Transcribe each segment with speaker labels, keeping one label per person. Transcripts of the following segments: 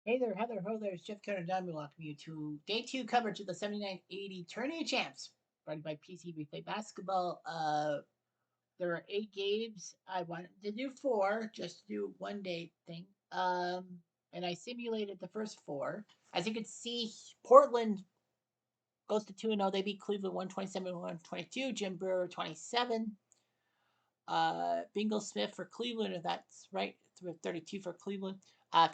Speaker 1: Hey there, Heather. Ho there. It's Jeff Carter Dunn. We welcome you to day 2 coverage of the 79-80 Tourney of Champs, brought by PC Replay Basketball. There are 8 games. I wanted to do 4, just to do one day thing. And I simulated the first 4. As you can see, Portland goes to 2-0. They beat Cleveland 127-122. Jim Brewer 27. Bingle Smith for Cleveland, if that's right. 32 for Cleveland.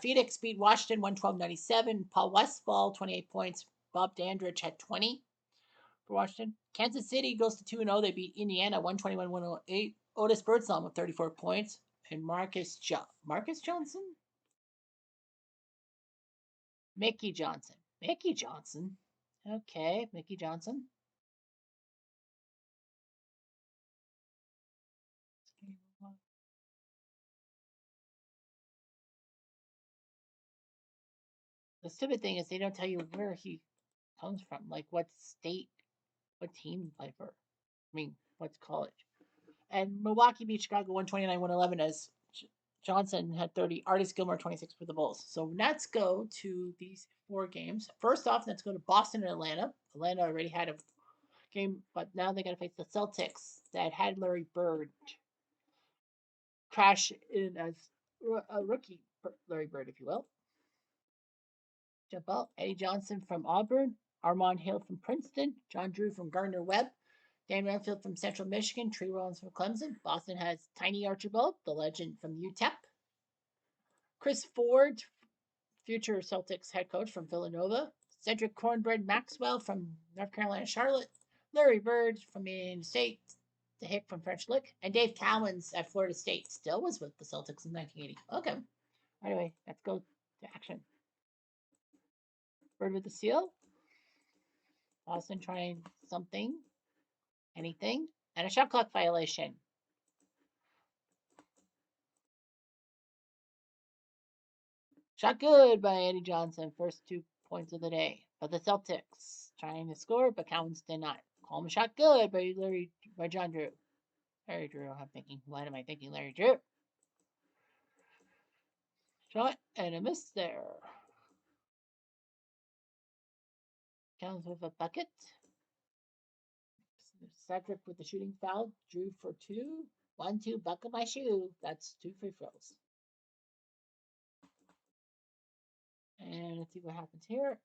Speaker 1: Phoenix beat Washington 112-97. Paul Westphal, 28 points. Bob Dandridge had 20 for Washington. Kansas City goes to 2-0. They beat Indiana 121-108. Otis Birdsong with 34 points. And Marcus Johnson? Mickey Johnson. Mickey Johnson. Okay, Mickey Johnson. The stupid thing is they don't tell you where he comes from, like what state, what team he played for. I mean, what's college? And Milwaukee beat Chicago 129-111 as Johnson had 30. Artis Gilmore 26 for the Bulls. So let's go to these 4 games. First off, let's go to Boston and Atlanta. Atlanta already had a game, but now they got to face the Celtics that had Larry Bird crash in as a rookie, Larry Bird, if you will. Jump out. Eddie Johnson from Auburn. Armand Hill from Princeton. John Drew from Gardner-Webb. Dan Ranfield from Central Michigan. Tree Rollins from Clemson. Boston has Tiny Archibald, the legend from UTEP. Chris Ford, future Celtics head coach from Villanova. Cedric Cornbread Maxwell from North Carolina Charlotte. Larry Bird from Indiana State. The Hick from French Lick. And Dave Cowens at Florida State. Still was with the Celtics in 1980. Okay. Anyway, let's go to action. Bird with the seal. Boston trying something, anything, and a shot clock violation. Shot good by Eddie Johnson, first 2 points of the day. But the Celtics trying to score, but Cowens did not. Call him a shot good by John Drew. Larry Drew, I'm thinking, what am I thinking, Larry Drew? Shot and a miss there. Cowens with a bucket. Cedric with the shooting foul. Drew for 2. 1-2, buckle my shoe. That's 2 free throws. And let's see what happens here.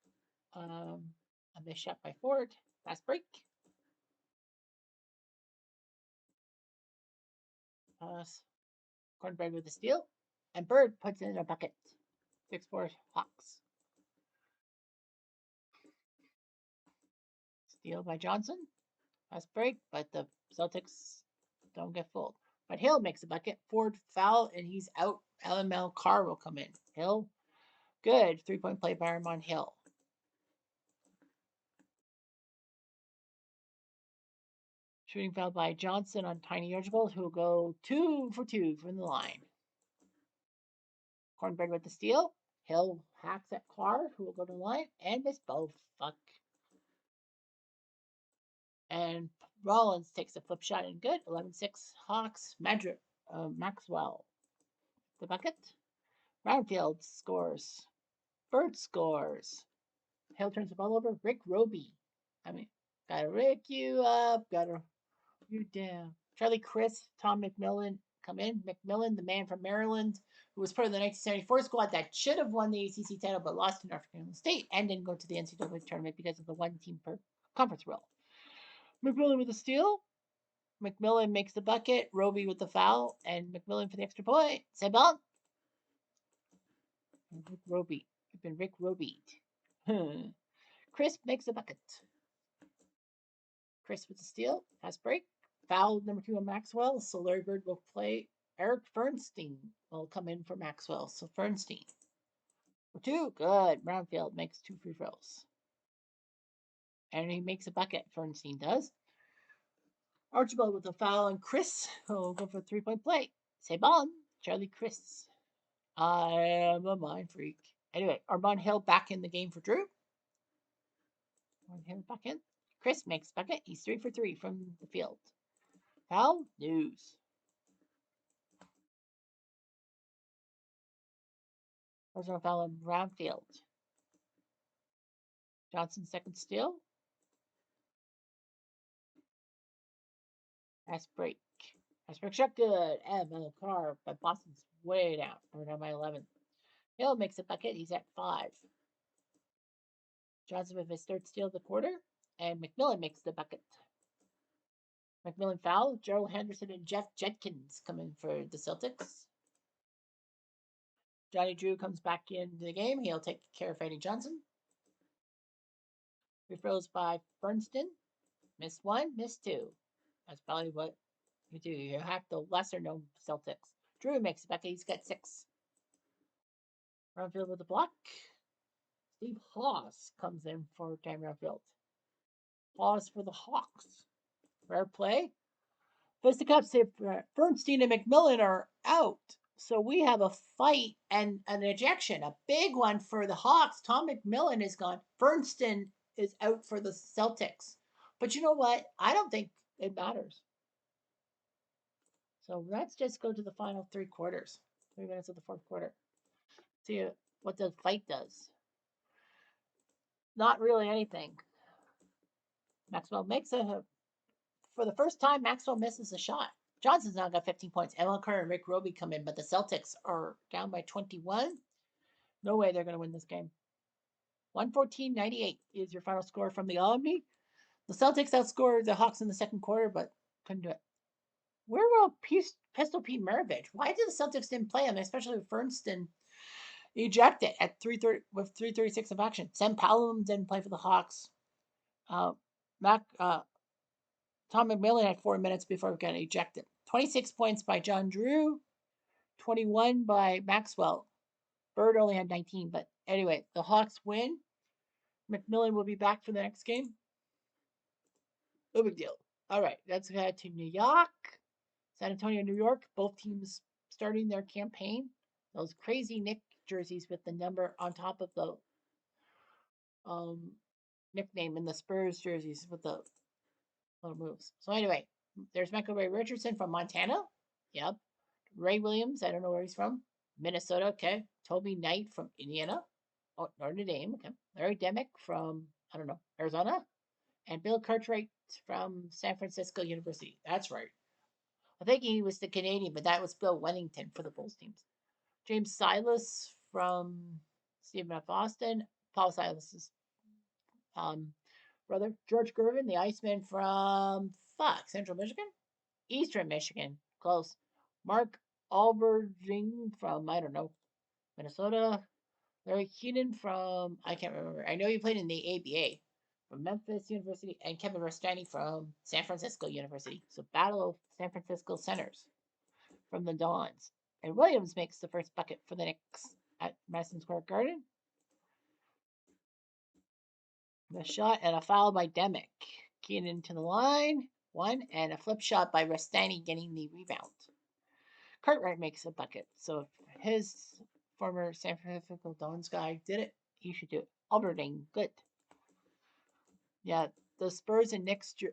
Speaker 1: A missed shot by Ford. Fast break. Cornbread with a steal. And Bird puts it in a bucket. 6-4 Hawks. Steal by Johnson. Fast break, but the Celtics don't get fooled. But Hill makes a bucket. Ford foul, and he's out. LML Carr will come in. Hill, good. 3-point play by Armand Hill. Shooting foul by Johnson on Tiny Archibald, who will go 2 for 2 from the line. Cornbread with the steal. Hill hacks at Carr, who will go to the line, and miss both. Fuck. And Rollins takes a flip shot and good. 11-6 Hawks. Maxwell. The bucket. Roundfield scores. Bird scores. Hill turns the ball over. Rick Roby. Gotta Rick you up. Gotta you down. Charlie Chris, Tom McMillan come in. McMillan, the man from Maryland, who was part of the 1974 squad that should have won the ACC title but lost to North Carolina State and didn't go to the NCAA tournament because of the one team per conference rule. McMillan with a steal. McMillan makes the bucket. Roby with the foul. And McMillan for the extra point. C'est bon. Rick Roby. I've been Rick Robied. Chris makes a bucket. Chris with the steal. Fast break. Foul number 2 on Maxwell. So Larry Bird will play. Eric Fernstein will come in for Maxwell. So Fernstein. For 2. Good. Brownfield makes 2 free throws. And he makes a bucket. Fernstein does. Archibald with a foul, and Chris will go for a 3-point play. C'est bon, Charlie Chris. I am a mind freak. Anyway, Armand Hill back in the game for Drew. Armand Hill back in. Chris makes bucket. He's 3 for 3 from the field. Foul, news. Personal foul on Brownfield. Johnson second steal. Fast break. Fast break shot good. And another car, but Boston's way down. We're down by 11. Hill makes a bucket. He's at 5. Johnson with his third steal of the quarter. And McMillan makes the bucket. McMillan foul. Gerald Henderson and Jeff Jenkins come in for the Celtics. Johnny Drew comes back into the game. He'll take care of Eddie Johnson. Free throws by Bernston. Missed 1, missed 2. That's probably what you do. You have the lesser known Celtics. Drew makes a bucket. He's got 6. Roundfield with the block. Steve Haas comes in for Dan Roundfield. Haas for the Hawks. Rare play. Fisticuffs if Bernstein and McMillan are out. So we have a fight and an ejection. A big one for the Hawks. Tom McMillan is gone. Bernstein is out for the Celtics. But you know what? I don't think it matters. So let's just go to the final 3 quarters. 3 minutes of the 4th quarter. See what the fight does. Not really anything. Maxwell makes for the first time, Maxwell misses a shot. Johnson's now got 15 points. Emil Kerr and Rick Roby come in, but the Celtics are down by 21. No way they're going to win this game. 114-98 is your final score from the Omni. The Celtics outscored the Hawks in the second quarter, but couldn't do it. Where will Pistol Pete Maravich? Why did the Celtics didn't play him, especially with Fernston ejected at 3:30 with 3:36 of action? Sam Powell didn't play for the Hawks. Tom McMillan had 4 minutes before getting ejected. 26 points by John Drew, 21 by Maxwell. Bird only had 19, but anyway, the Hawks win. McMillan will be back for the next game. No big deal. All right, let's head to New York. San Antonio, New York. Both teams starting their campaign. Those crazy Nick jerseys with the number on top of the nickname and the Spurs jerseys with the little moves. So anyway, there's Michael Ray Richardson from Montana. Yep. Ray Williams, I don't know where he's from. Minnesota, okay. Toby Knight from Indiana. Oh, Notre Dame, okay. Larry Demick from, I don't know, Arizona. And Bill Cartwright from San Francisco University. That's right. I think he was the Canadian, but that was Bill Wennington for the Bulls teams. James Silas from Stephen F. Austin. Paul Silas's brother. George Gervin, the Iceman from Central Michigan? Eastern Michigan. Close. Mark Alberding from, I don't know, Minnesota. Larry Keenan from, I can't remember. I know he played in the ABA from Memphis University. And Kevin Rustani from San Francisco University. So battle of San Francisco centers from the Dons. And Williams makes the first bucket for the Knicks at Madison Square Garden. The shot and a foul by Demick. Keenan to the line. 1. And a flip shot by Rustani getting the rebound. Cartwright makes a bucket. So if his former San Francisco Dons guy did it, he should do it. Alberding, good. Yeah, the Spurs and Knicks the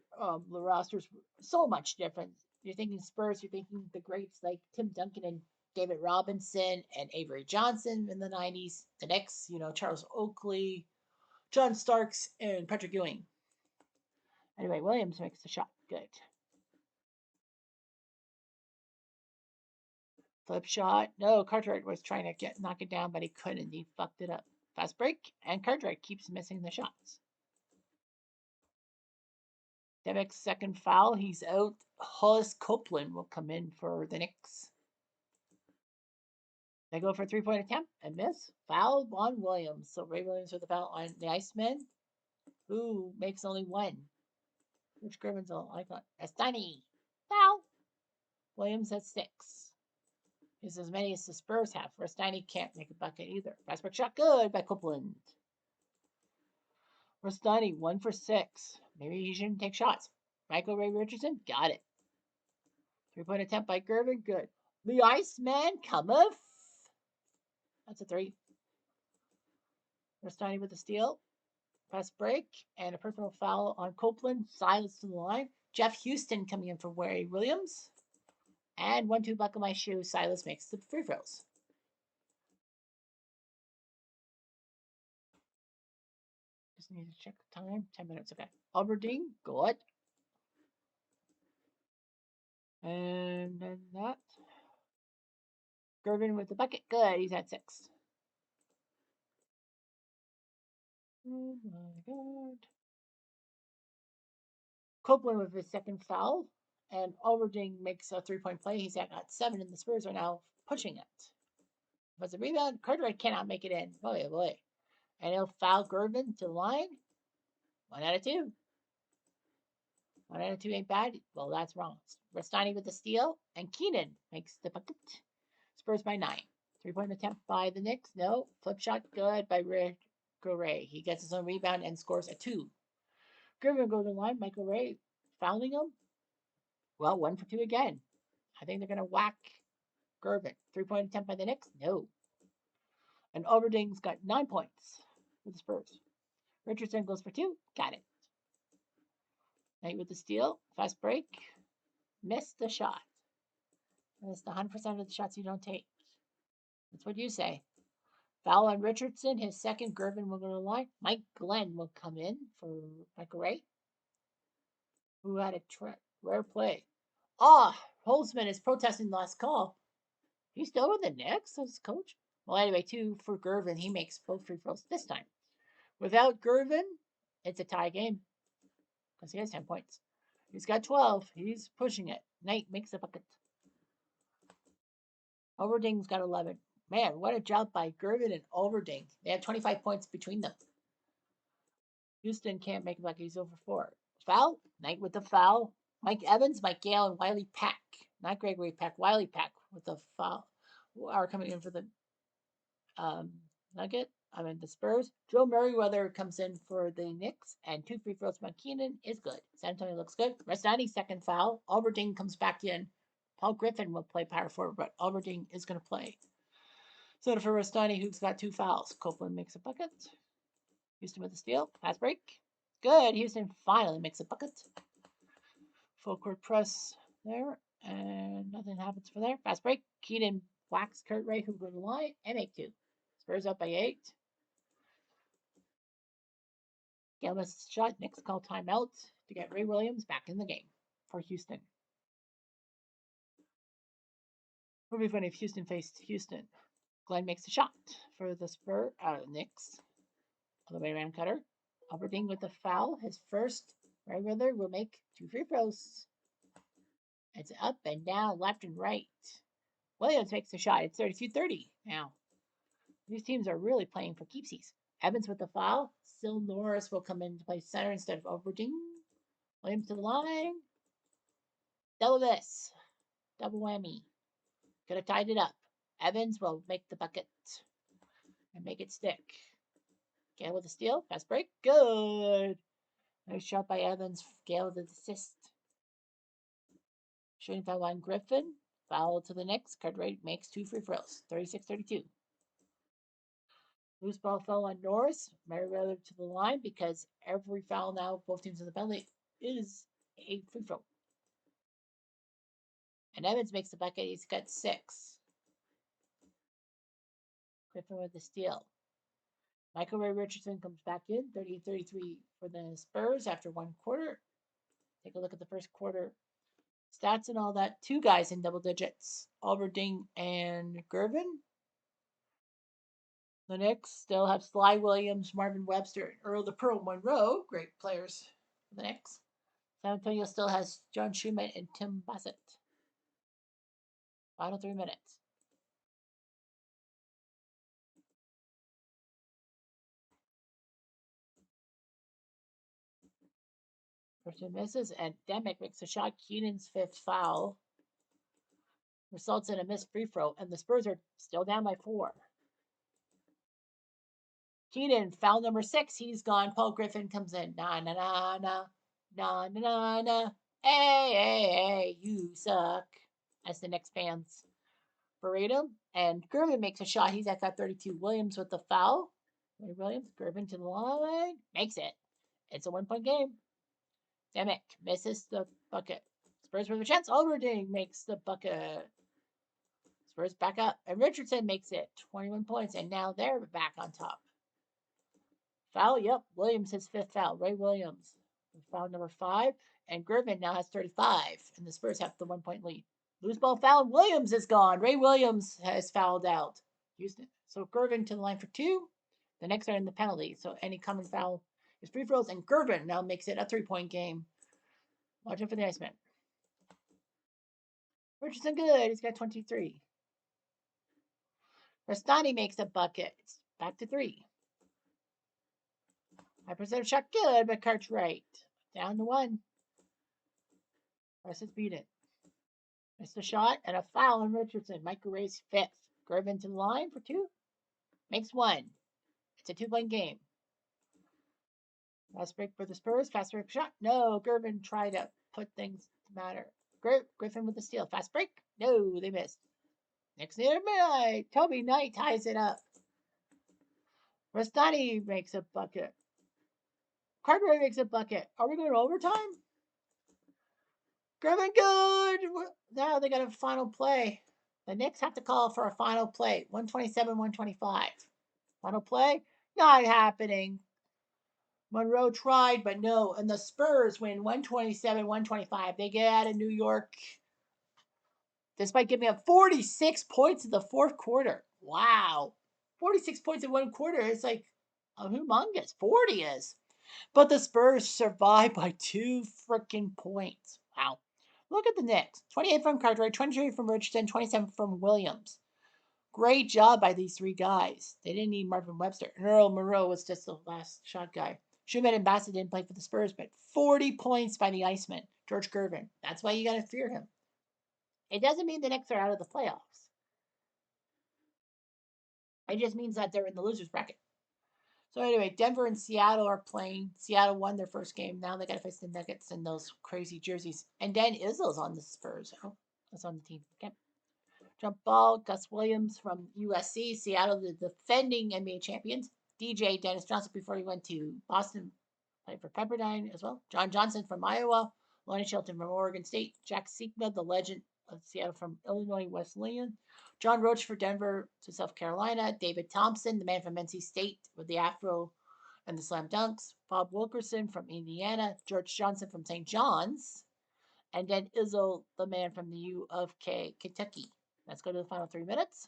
Speaker 1: rosters so much different. You're thinking Spurs, you're thinking the greats like Tim Duncan and David Robinson and Avery Johnson in the 90s. The Knicks, Charles Oakley, John Starks, and Patrick Ewing. Anyway, Williams makes the shot. Good. Flip shot. No, Cartwright was trying to knock it down, but he couldn't. He fucked it up. Fast break, and Cartwright keeps missing the shots. Demick's second foul. He's out. Hollis Copeland will come in for the Knicks. They go for a 3-point attempt and miss. Foul on Williams. So Ray Williams with the foul on the Iceman, who makes only 1. Rich Gervin's all I got. Estani. Foul. Williams has 6. He's as many as the Spurs have. Rustani can't make a bucket either. Fast break shot good by Copeland. Rustani 1 for 6. Maybe he shouldn't take shots. Michael Ray Richardson got it. 3-point attempt by Gervin, good. The Iceman cometh. That's a 3. Rustani with the steal. Fast break and a personal foul on Copeland. Silas to the line. Jeff Houston coming in for Ray Williams. And 1-2 buckle my shoe. Silas makes the free throws. Just need to check the time. 10 minutes. Okay. Aberdeen, good. And then that. Gervin with the bucket. Good. He's at 6. Oh my god. Copeland with his second foul. And Alberding makes a 3-point play. He's at 7, and the Spurs are now pushing it. But the rebound, Cartwright cannot make it in. Boy, oh boy. And he'll foul Gervin to the line. 1 out of 2. 1 out of 2 ain't bad. Well, that's wrong. Rastani with the steal. And Keenan makes the bucket. Spurs by 9. 3-point attempt by the Knicks. No. Flip shot good by Rick Ray. He gets his own rebound and scores a 2. Gervin goes to the line. Michael Ray fouling him. Well, 1 for 2 again. I think they're going to whack Gervin. 3-point attempt by the Knicks. No. And Overding's got 9 points for the Spurs. Richardson goes for 2. Got it. Knight with the steal. Fast break. Missed the shot. Missed 100% of the shots you don't take. That's what you say. Foul on Richardson. His second. Gervin will go to the line. Mike Glenn will come in for Michael Ray, who had a rare play. Holzman is protesting the last call. He's still with the Knicks as coach? Well, anyway, 2 for Gervin. He makes both free throws this time. Without Gervin, it's a tie game because he has 10 points. He's got 12. He's pushing it. Knight makes a bucket. Overding's got 11. Man, what a job by Gervin and Overding. They have 25 points between them. Houston can't make a bucket. He's over 4. Foul. Knight with the foul. Mike Evans, Mike Gale, and Wiley Pack. Not Gregory Pack. Wiley Pack with the foul. Are coming in for the the Spurs. Joe Merriweather comes in for the Knicks, and 2 free throws from Keenan is good. San Antonio looks good. Rastani, second foul. Alberding comes back in. Paul Griffin will play power forward, but Alberding is going to play. So for Rastani, who's got 2 fouls. Copeland makes a bucket. Houston with a steal. Fast break. Good. Houston finally makes a bucket. Full court press there, and nothing happens for there. Fast break. Keenan whacks Kurt Ray, who go to the line, and make 2. Spurs up by 8. Gillis shot. Knicks call timeout to get Ray Williams back in the game for Houston. It would be funny if Houston faced Houston. Glenn makes a shot for the Knicks. On the way around cutter. Alberding with the foul. His first. Merriweather will make 2 free throws. It's up and down, left and right. Williams makes a shot. It's 32-30 now. These teams are really playing for keepsies. Evans with the foul. Sil Norris will come in to play center instead of Alberding. Williams to the line. Double this. Double whammy. Could have tied it up. Evans will make the bucket and make it stick. Gale with a steal. Fast break. Good. Nice shot by Evans. Gale with the assist. Shooting foul on Griffin. Foul to the Knicks. Cartwright makes 2 free throws. 36-32. Loose ball fell on Norris. Merriweather to the line because every foul now, both teams in the penalty, is a free throw. And Evans makes the bucket. He's got 6. Griffin with the steal. Michael Ray Richardson comes back in. 38-33 for the Spurs after 1 quarter. Take a look at the first quarter stats and all that. 2 guys in double digits. Alberding and Gervin. The Knicks still have Sly Williams, Marvin Webster, and Earl the Pearl Monroe. Great players for the Knicks. San Antonio still has John Schumann and Tim Bassett. Final 3 minutes. First one misses, and Demick makes a shot. Keenan's 5th foul results in a missed free throw, and the Spurs are still down by 4. Keenan, foul number 6. He's gone. Paul Griffin comes in. Na na na na. Na na na na. Hey, hey, hey, you suck. As the Knicks fans berate him. And Gervin makes a shot. He's at that 32. Williams with the foul. Williams, Gervin to the line. Makes it. It's a 1-point game. Demick misses the bucket. Spurs with a chance. Alberding makes the bucket. Spurs back up. And Richardson makes it. 21 points. And now they're back on top. Foul, yep. Williams his fifth foul. Ray Williams, foul number 5. And Griffin now has 35. And the Spurs have the 1 point lead. Loose ball foul. Williams is gone. Ray Williams has fouled out. Houston. So Gervin to the line for 2. The next are in the penalty. So any coming foul is free throws. And Gervin now makes it a 3-point game. Watch out for the Iceman. Richardson good. He's got 23. Rastani makes a bucket. It's back to 3. 5% shot good, but Cartwright down to 1. Rest is beat it. Missed a shot and a foul on Richardson. Michael Ray's 5th. Gervin to the line for 2. Makes 1. It's a 2-point game. Fast break for the Spurs. Fast break shot. No, Gervin tried to put things to matter. Griffin with the steal. Fast break. No, they missed. Next near midnight. Toby Knight ties it up. Rastani makes a bucket. Cartwright makes a bucket. Are we going to overtime? Gervin good. Now they got a final play. The Knicks have to call for a final play. 127, 125. Final play? Not happening. Monroe tried, but no. And the Spurs win 127, 125. They get out of New York despite giving up 46 points in the fourth quarter. Wow. 46 points in one quarter. It's like a humongous. 40 is. But the Spurs survive by 2 freaking points. Wow. Look at the Knicks. 28 from Cartwright, 23 from Richardson, 27 from Williams. Great job by these 3 guys. They didn't need Marvin Webster. And Earl Monroe was just the last shot guy. Schumann and Bassett didn't play for the Spurs, but 40 points by the Iceman, George Gervin. That's why you got to fear him. It doesn't mean the Knicks are out of the playoffs. It just means that they're in the losers bracket. So anyway, Denver and Seattle are playing. Seattle won their first game. Now they got to face the Nuggets in those crazy jerseys. And Dan Izzo's on the Spurs. Oh, that's on the team. Okay. Jump ball, Gus Williams from USC. Seattle, the defending NBA champions. DJ Dennis Johnson before he went to Boston, played for Pepperdine as well. John Johnson from Iowa. Lonnie Shelton from Oregon State. Jack Sikma, the legend of Seattle from Illinois Wesleyan. John Roach for Denver to South Carolina. David Thompson, the man from NC State with the afro and the slam dunks. Bob Wilkerson from Indiana. George Johnson from St. John's. And then Izzo, the man from the U of K, Kentucky. Let's go to the final 3 minutes.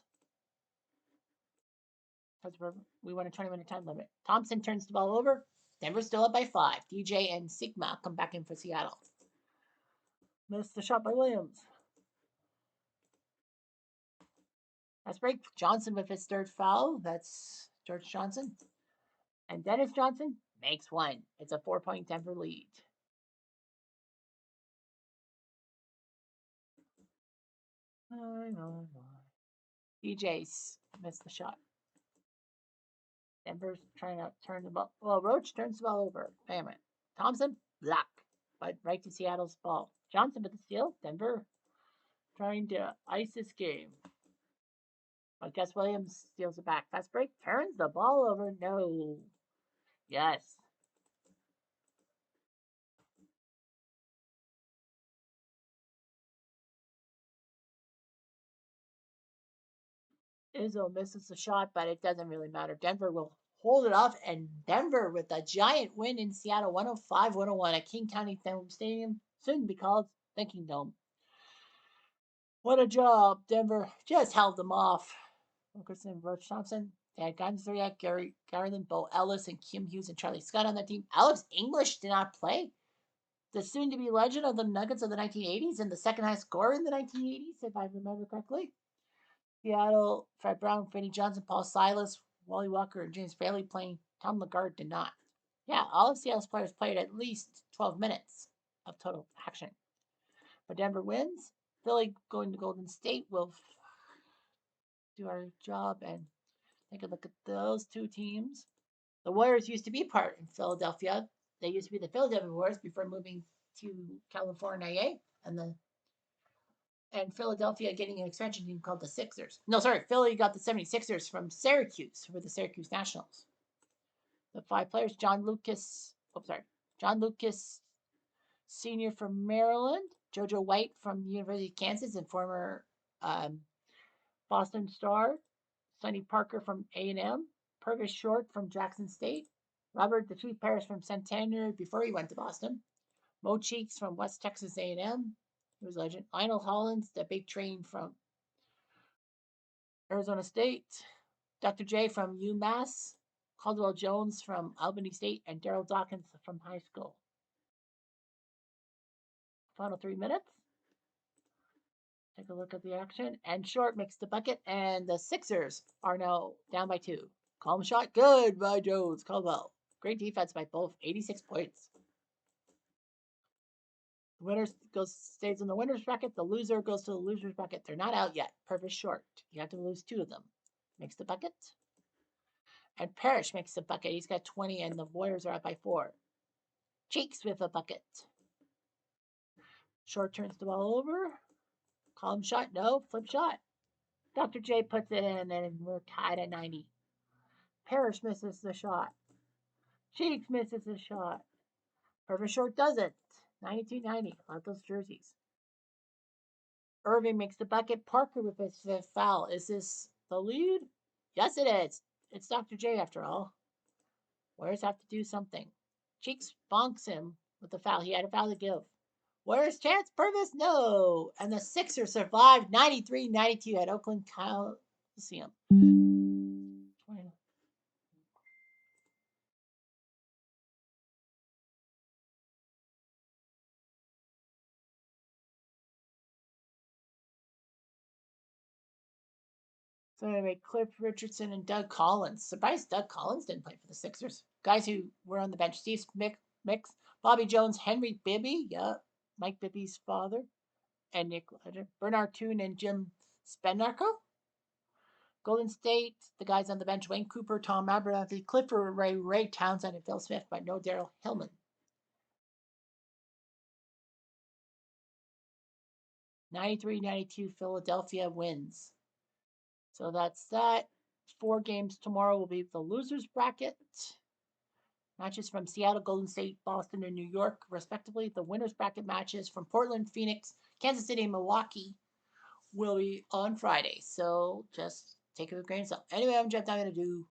Speaker 1: We want a 20-minute time limit. Thompson turns the ball over. Denver's still up by 5. DJ and Sigma come back in for Seattle. Missed the shot by Williams. That's break. Johnson with his 3rd foul. That's George Johnson. And Dennis Johnson makes 1. It's a 4-point Denver lead. DJ's missed the shot. Denver's trying to turn the ball. Well, Roach turns the ball over. Damn it. Thompson, block. But right to Seattle's ball. Johnson with the steal. Denver trying to ice this game. But Gus Williams steals it back. Fast break. Turns the ball over. No. Yes. Izzo misses the shot, but it doesn't really matter. Denver will hold it off, and Denver with a giant win in Seattle, 105-101 at King County Stadium, soon to be called Thinking Dome. What a job. Denver just held them off. Wilkerson, Roach Thompson, they had Guns 3 at Gary Garland, Bo Ellis, and Kim Hughes and Charlie Scott on their team. Alex English did not play. The soon-to-be legend of the Nuggets of the 1980s and the second highest scorer in the 1980s, if I remember correctly. Seattle, Fred Brown, Freddie Johnson, Paul Silas, Wally Walker, and James Bailey playing. Tom Lagarde did not. Yeah, all of Seattle's players played at least 12 minutes of total action. But Denver wins. Philly going to Golden State will do our job and take a look at those 2 teams. The Warriors used to be part in Philadelphia. They used to be the Philadelphia Warriors before moving to California, and Philadelphia getting an expansion team called the Sixers. No, sorry, Philly got the 76ers from Syracuse, who were the Syracuse Nationals. The 5 players, John Lucas, Sr. from Maryland, JoJo White from the University of Kansas and former Boston Star, Sonny Parker from A&M, Purvis Short from Jackson State, Robert the Tooth Paris from Centennial before he went to Boston. Mo Cheeks from West Texas A&M. He was a legend. Lionel Hollins, the big train from Arizona State. Dr. J from UMass. Caldwell Jones from Albany State. And Daryl Dawkins from high school. Final 3 minutes. Take a look at the action. And Short makes the bucket. And the Sixers are now down by 2. Calm shot. Good by Jones. Caldwell. Great defense by both. 86 points. The winner stays in the winner's bracket. The loser goes to the loser's bracket. They're not out yet. Purvis Short. You have to lose 2 of them. Makes the bucket. And Parrish makes the bucket. He's got 20, and the Warriors are up by 4. Cheeks with a bucket. Short turns the ball over. Column shot. No. Flip shot. Dr. J puts it in, and we're tied at 90. Parrish misses the shot. Cheeks misses the shot. Purvis Short does it. 92-90. Love those jerseys. Irving makes the bucket. Parker with his 5th foul. Is this the lead? Yes, it is. It's Dr. J after all. Warriors have to do something. Cheeks bonks him with the foul. He had a foul to give. Warriors chance? Purvis? No. And the Sixers survived 93-92 at Oakland Coliseum. So anyway, Cliff Richardson and Doug Collins. Surprised Doug Collins didn't play for the Sixers. Guys who were on the bench. Steve Mix, Bobby Jones, Henry Bibby, yeah, Mike Bibby's father, and Nick Ledger, Bernard Toon and Jim Spenarko. Golden State, the guys on the bench, Wayne Cooper, Tom Abernathy, Clifford Ray Townsend, and Phil Smith, but no Daryl Hillman. 93-92, Philadelphia wins. So that's that. 4 games tomorrow will be the losers bracket. Matches from Seattle, Golden State, Boston, and New York, respectively. The winners bracket matches from Portland, Phoenix, Kansas City, and Milwaukee will be on Friday. So just take it with a grain of salt. Anyway, I'm Jeff. I'm going to do